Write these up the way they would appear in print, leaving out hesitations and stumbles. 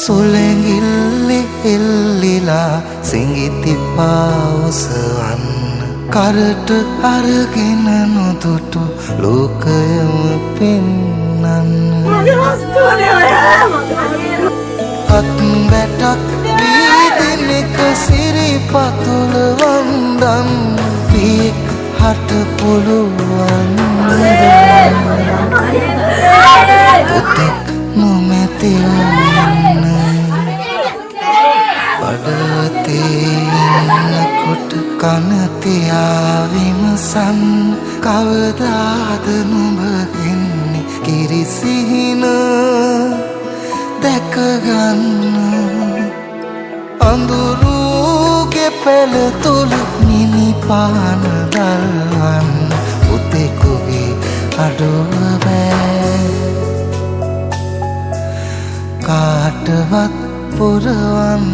සුළඟිල්ලි එල්ලිලා සිඟිති පාවසවන් කරට අරගෙන නොදුටු ලෝකයම පෙන්නන්න අත් වැටක් වීදෙනෙක සිරිපතුල වන්දන් පියෙක් හට පුළුවන් පුතෙක් නොමැති කොට කනතියා විමසන් කවදාද නුඹ එන්නේ කිරිසිහින දැකගන්න අඳුරුගේ පෙළ තුල මිනි පාන දල්වන් පුතෙකුගේ අඩුව බෑ කාටවත් පුරවන්න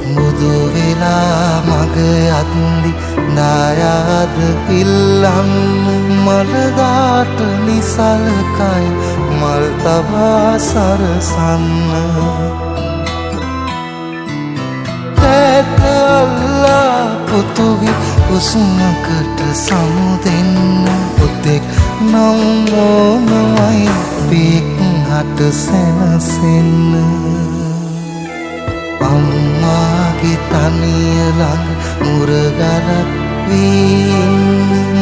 මුදු වෙලා මග අත්දි නායාද ඉල්ලන්න මලදාට නිසලකයි මල් තබා සරසන්න තැත අල්ලා පුතුගේ උසුමකට සමුදෙන්න පුතෙක් නම් ඕනමයි පියෙක් හට සැනසෙන්න අම්මාගේ තනිය ළඟ මුරගලක් වීන්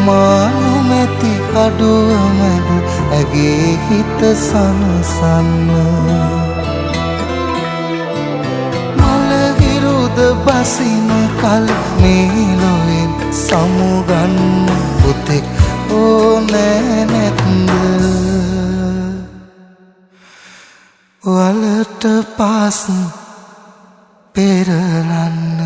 මානුමැති අඩුවමද ඇගේ හිත සනසන්න මලගිරුද බසින කල මේලොවෙන් සමුගන්න පුතෙක් ඕනෑ නැත්ද වලට පාස් පෙරලන්න